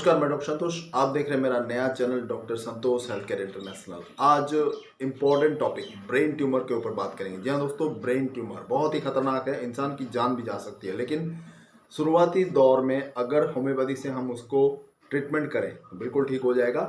नमस्कार, मैं डॉक्टर संतोष। आप देख रहे हैं मेरा नया चैनल डॉक्टर संतोष हेल्थ केयर इंटरनेशनल। आज इम्पॉर्टेंट टॉपिक ब्रेन ट्यूमर के ऊपर बात करेंगे। जी हाँ दोस्तों, ब्रेन ट्यूमर बहुत ही खतरनाक है, इंसान की जान भी जा सकती है। लेकिन शुरुआती दौर में अगर होम्योपैथी से हम उसको ट्रीटमेंट करें तो बिल्कुल ठीक हो जाएगा।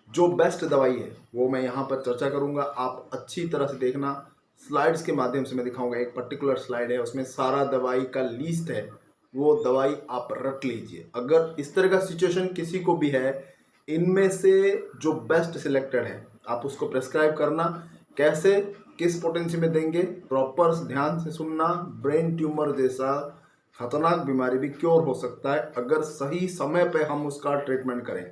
जो बेस्ट दवाई है वो मैं यहाँ पर चर्चा करूँगा, आप अच्छी तरह से देखना। स्लाइड्स के माध्यम से मैं दिखाऊंगा, एक पर्टिकुलर स्लाइड है उसमें सारा दवाई का लिस्ट है, वो दवाई आप रट लीजिए। अगर इस तरह का सिचुएशन किसी को भी है, इनमें से जो बेस्ट सिलेक्टेड है आप उसको प्रेस्क्राइब करना। कैसे, किस पोटेंसी में देंगे, प्रॉपर ध्यान से सुनना। ब्रेन ट्यूमर जैसा खतरनाक बीमारी भी क्योर हो सकता है अगर सही समय पे हम उसका ट्रीटमेंट करें।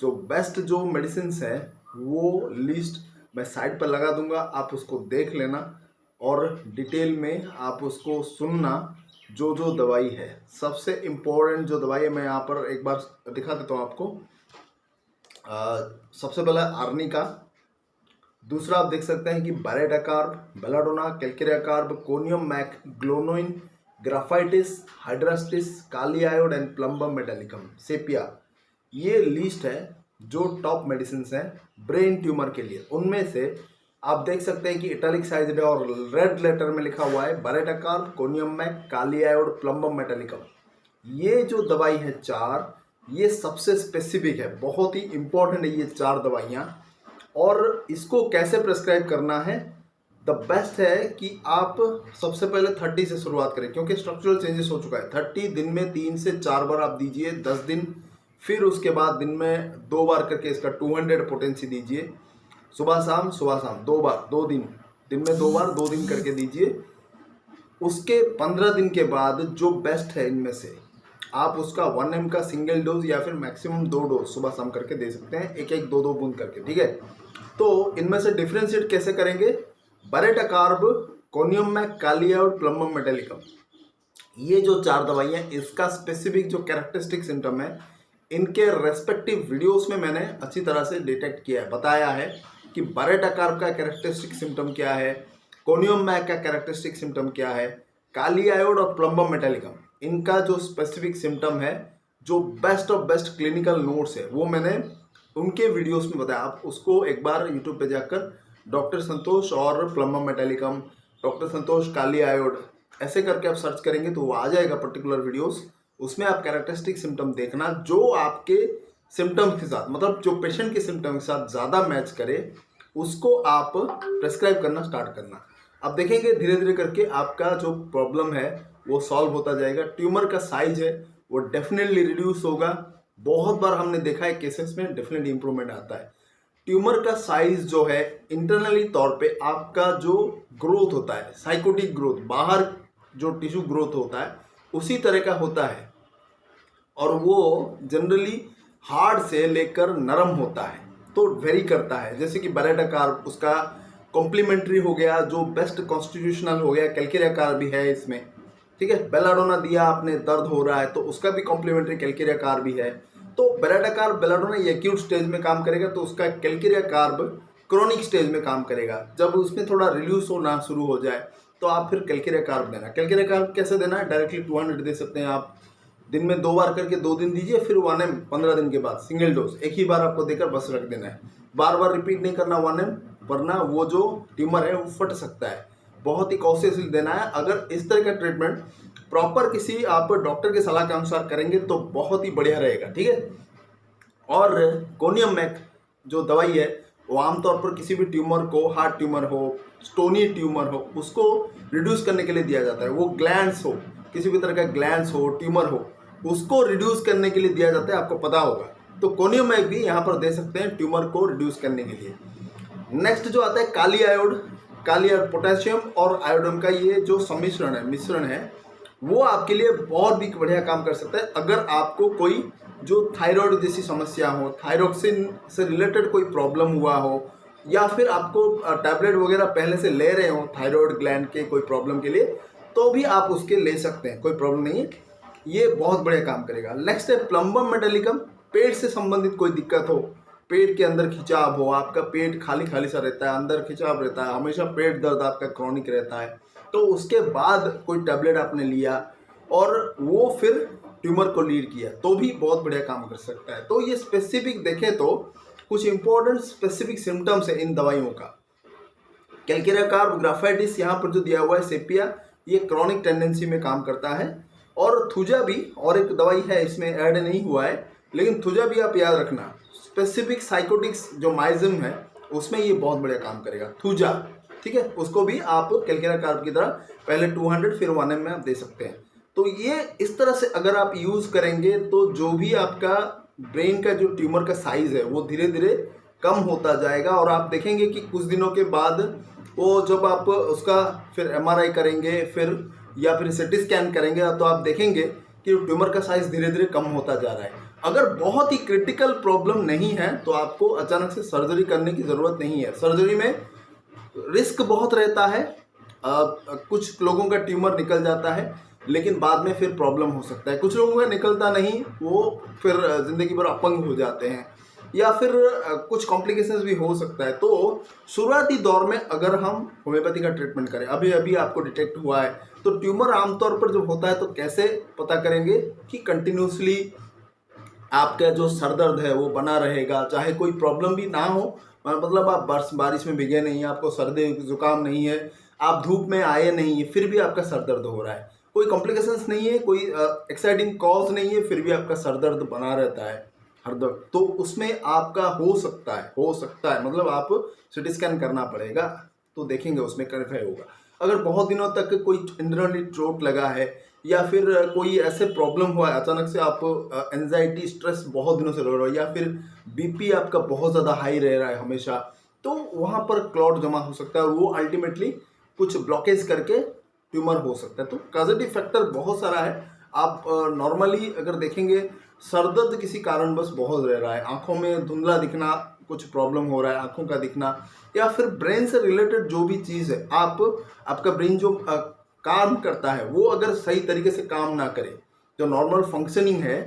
जो बेस्ट जो मेडिसिन है वो लिस्ट मैं साइड पर लगा दूंगा, आप उसको देख लेना और डिटेल में आप उसको सुनना। जो जो दवाई है, सबसे इम्पोर्टेंट जो दवाई है मैं यहाँ पर एक बार दिखा देता हूँ आपको। सबसे पहला आर्निका, दूसरा आप देख सकते हैं कि baryta carb, belladonna, calcarea carb, conium mac, glonoine, graphites, hydrastis, kali iod and plumbum metallicum, sepia. ये लिस्ट है जो टॉप मेडिसिन हैं ब्रेन ट्यूमर के लिए। उनमें से आप देख सकते हैं कि इटैलिक साइज्ड है और रेड लेटर में लिखा हुआ है बारेडाकार्ब, कोनियम मैक, काली आयोड, प्लम्बम मेटालिकम। ये जो दवाई है चार, ये सबसे स्पेसिफिक है, बहुत ही इंपॉर्टेंट है ये चार दवाइयाँ। और इसको कैसे प्रेस्क्राइब करना है, द बेस्ट है कि आप सबसे पहले 30 से शुरुआत करें, क्योंकि स्ट्रक्चरल चेंजेस हो चुका है। 30 दिन में 3 से 4 बार आप दीजिए, 10 दिन, फिर उसके बाद दिन में 2 बार करके इसका 200 पोटेंसी दीजिए। सुबह शाम 2 बार, 2 दिन, दिन में 2 बार 2 दिन करके दीजिए। उसके 15 दिन के बाद जो बेस्ट है इनमें से आप उसका 1 ml का सिंगल डोज या फिर मैक्सिमम 2 डोज सुबह शाम करके दे सकते हैं, एक एक 2 बूंद करके, ठीक है। तो इनमें से डिफ्रेंशिएट कैसे करेंगे, बारेडाकार्ब, कोनियम मैक, काली आयोड, प्लम्बम मेटालिकम, ये जो चार दवाइयाँ, इसका स्पेसिफिक जो कैरेक्टरिस्टिक सिम्टम है इनके रेस्पेक्टिव वीडियोस में मैंने अच्छी तरह से डिटेक्ट किया है, बताया है कि बारेडाकार्ब का कैरेक्टरिस्टिक सिम्टम क्या है, कोनियम मैक का कैरेक्टरिस्टिक सिम्टम क्या है, काली आयोड और प्लम्बम मेटालिकम इनका जो स्पेसिफिक सिम्टम है, जो best of best clinical notes है वो मैंने उनके वीडियोस में बताया। आप उसको एक बार यूट्यूब पे जाकर डॉक्टर संतोष और प्लम्बम मेटालिकम, डॉक्टर संतोष काली आयोड ऐसे करके आप सर्च करेंगे तो वो आ जाएगा पर्टिकुलर वीडियोस। उसमें आप कैरेक्टरिस्टिक सिम्टम देखना जो आपके सिम्टम के साथ, मतलब जो पेशेंट के सिम्टम के साथ ज़्यादा मैच करे, उसको आप प्रेस्क्राइब करना स्टार्ट करना। अब देखेंगे धीरे धीरे करके आपका जो प्रॉब्लम है वो सॉल्व होता जाएगा। ट्यूमर का साइज है वो डेफिनेटली रिड्यूस होगा। बहुत बार हमने देखा है केसेस में डेफिनेटली इंप्रूवमेंट आता है। ट्यूमर का साइज जो है इंटरनली तौर पे आपका जो ग्रोथ होता है, साइकोटिक ग्रोथ, बाहर जो टिश्यू ग्रोथ होता है उसी तरह का होता है, और वो जनरली हार्ड से लेकर नरम होता है, तो वेरी करता है। जैसे कि बारेडाकार्ब उसका कॉम्प्लीमेंट्री हो गया, जो बेस्ट कॉन्स्टिट्यूशनल हो गया, कैल्केरिया कार्ब भी है इसमें, ठीक है। बेलाडोना दिया आपने, दर्द हो रहा है तो उसका भी कॉम्प्लीमेंट्री कैल्केरिया कार्ब भी है। तो बारेडाकार्ब, बेलाडोना ये एक्यूट स्टेज में काम करेगा तो उसका कैल्केरिया कार्ब क्रोनिक स्टेज में काम करेगा। जब उसमें थोड़ा रिड्यूस होना शुरू हो जाए तो आप फिर कैल्केरिया कार्ब देना। कैल्केरिया कार्ब कैसे देना है, डायरेक्टली 200 दे सकते हैं आप, दिन में 2 बार करके 2 दिन दीजिए, फिर 1 ml 15 दिन के बाद सिंगल डोज एक ही बार आपको देकर बस रख देना है। बार बार रिपीट नहीं करना 1 ml, वरना वो जो ट्यूमर है वो फट सकता है। बहुत ही कॉशियसली देना है। अगर इस तरह का ट्रीटमेंट प्रॉपर किसी आप डॉक्टर की सलाह के अनुसार करेंगे तो बहुत ही बढ़िया रहेगा, ठीक है। और कोनियम मैक जो दवाई है वो आमतौर पर किसी भी ट्यूमर को, हार्ट ट्यूमर हो, स्टोनी ट्यूमर हो, उसको रिड्यूस करने के लिए दिया जाता है। वो ग्लैंड्स हो, किसी भी तरह का ग्लैंड्स हो, ट्यूमर हो, उसको रिड्यूस करने के लिए दिया जाता है, आपको पता होगा। तो कोनियम मैक भी यहाँ पर दे सकते हैं ट्यूमर को रिड्यूस करने के लिए। नेक्स्ट जो आता है काली आयोड, पोटेशियम और आयोडीन का ये जो मिश्रण है वो आपके लिए बहुत ही बढ़िया काम कर सकता है। अगर आपको कोई जो थायराइड जैसी समस्या हो, थायरोक्सिन से रिलेटेड कोई प्रॉब्लम हुआ हो, या फिर आपको टैबलेट वगैरह पहले से ले रहे हो थायराइड ग्लैंड के कोई प्रॉब्लम के लिए, तो भी आप उसके ले सकते हैं, कोई प्रॉब्लम नहीं है, ये बहुत बढ़िया काम करेगा। नेक्स्ट है प्लम्बम मेटालिकम, पेट से संबंधित कोई दिक्कत हो, पेट के अंदर खिंचाव हो, आपका पेट खाली खाली सा रहता है, अंदर खिंचाव रहता है, हमेशा पेट दर्द आपका क्रॉनिक रहता है, तो उसके बाद कोई टैबलेट आपने लिया और वो फिर ट्यूमर को लीड किया तो भी बहुत बढ़िया काम कर सकता है। तो ये स्पेसिफिक देखें तो कुछ इंपॉर्टेंट स्पेसिफिक सिम्टम्स है इन दवाइयों का। कैल्केरिया कार्ब ग्राफाइटिस यहाँ पर जो दिया हुआ है सेपिया, ये क्रॉनिक टेंडेंसी में काम करता है। और थुजा भी और एक दवाई है, इसमें ऐड नहीं हुआ है, लेकिन थुजा भी आप याद रखना। स्पेसिफिक साइकोटिक्स जो माइजम है उसमें ये बहुत बढ़िया काम करेगा थुजा, ठीक है। उसको भी आप कैल्केरिया कार्ब की तरह पहले 200 फिर 1 ml में आप दे सकते हैं। तो ये इस तरह से अगर आप यूज़ करेंगे तो जो भी आपका ब्रेन का जो ट्यूमर का साइज़ है वो धीरे धीरे कम होता जाएगा। और आप देखेंगे कि कुछ दिनों के बाद वो जब आप उसका फिर MRI करेंगे फिर या फिर CT स्कैन करेंगे तो आप देखेंगे कि ट्यूमर का साइज़ धीरे धीरे कम होता जा रहा है। अगर बहुत ही क्रिटिकल प्रॉब्लम नहीं है तो आपको अचानक से सर्जरी करने की ज़रूरत नहीं है। सर्जरी में रिस्क बहुत रहता है, कुछ लोगों का ट्यूमर निकल जाता है लेकिन बाद में फिर प्रॉब्लम हो सकता है, कुछ लोगों का निकलता नहीं, वो फिर ज़िंदगी भर अपंग हो जाते हैं या फिर कुछ कॉम्प्लिकेशंस भी हो सकता है। तो शुरुआती दौर में अगर हम होम्योपैथी का ट्रीटमेंट करें, अभी अभी आपको डिटेक्ट हुआ है तो ट्यूमर आमतौर पर जब होता है तो कैसे पता करेंगे कि कंटिन्यूसली आपका जो सर दर्द है वो बना रहेगा, चाहे कोई प्रॉब्लम भी ना हो, मतलब आप बारिश में भीगे नहीं, आपको सर्दी जुकाम नहीं है, आप धूप में आए नहीं है, फिर भी आपका सर दर्द हो रहा है, कोई कॉम्प्लिकेशंस नहीं है, कोई एक्साइटिंग कॉज नहीं है, फिर भी आपका सर दर्द बना रहता है हर दर्द, तो उसमें आपका हो सकता है मतलब आप CT स्कैन करना पड़ेगा तो देखेंगे उसमें क्लैरिफाई होगा। अगर बहुत दिनों तक कोई इंटरनली चोट लगा है या फिर कोई ऐसे प्रॉब्लम हुआ है, अचानक से आप एंजाइटी स्ट्रेस बहुत दिनों से रह रहा हो या फिर BP आपका बहुत ज़्यादा हाई रह रहा है हमेशा, तो वहाँ पर क्लॉट जमा हो सकता है और वो अल्टीमेटली कुछ ब्लॉकेज करके ट्यूमर हो सकता है। तो कॉजेटिव फैक्टर बहुत सारा है। आप नॉर्मली अगर देखेंगे सर दर्द किसी कारणवश बहुत रह रहा है, आंखों में धुंधला दिखना, कुछ प्रॉब्लम हो रहा है आंखों का दिखना, या फिर ब्रेन से रिलेटेड जो भी चीज़ है, आपका ब्रेन जो काम करता है वो अगर सही तरीके से काम ना करे, जो नॉर्मल फंक्शनिंग है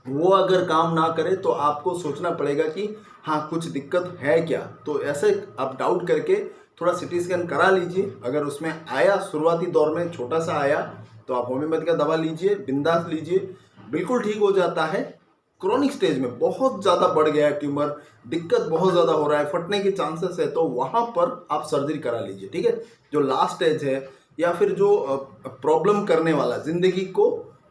वो अगर काम ना करे तो आपको सोचना पड़ेगा कि हाँ कुछ दिक्कत है क्या। तो ऐसे आप डाउट करके थोड़ा CT स्कैन करा लीजिए। अगर उसमें आया शुरुआती दौर में छोटा सा आया तो आप होम्योपैथी का दवा लीजिए, बिंदास लीजिए, बिल्कुल ठीक हो जाता है। क्रॉनिक स्टेज में बहुत ज़्यादा बढ़ गया है ट्यूमर, दिक्कत बहुत ज़्यादा हो रहा है, फटने के चांसेस है, तो वहाँ पर आप सर्जरी करा लीजिए, ठीक है। जो लास्ट स्टेज है या फिर जो प्रॉब्लम करने वाला, ज़िंदगी को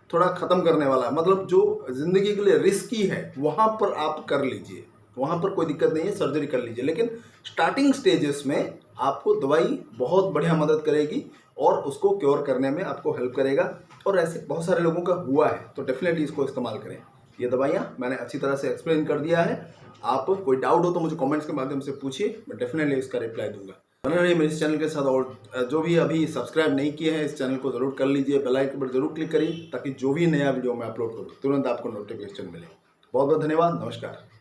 थोड़ा ख़त्म करने वाला, मतलब जो ज़िंदगी के लिए रिस्की है, वहाँ पर आप कर लीजिए, वहाँ पर कोई दिक्कत नहीं है, सर्जरी कर लीजिए। लेकिन स्टार्टिंग स्टेजेस में आपको दवाई बहुत बढ़िया मदद करेगी और उसको क्योर करने में आपको हेल्प करेगा। और ऐसे बहुत सारे लोगों का हुआ है तो डेफिनेटली इसको इस्तेमाल करें। ये दवाइयाँ मैंने अच्छी तरह से एक्सप्लेन कर दिया है। आप कोई डाउट हो तो मुझे कमेंट्स के माध्यम से पूछिए, मैं डेफिनेटली इसका रिप्लाई दूंगा। बने रहिए मेरे इस चैनल के साथ, और जो भी अभी सब्सक्राइब नहीं किए हैं इस चैनल को ज़रूर कर लीजिए, बेल आइकन पर जरूर क्लिक करिए ताकि जो भी नया वीडियो मैं अपलोड करूँ तुरंत आपको नोटिफिकेशन मिले। बहुत बहुत धन्यवाद, नमस्कार।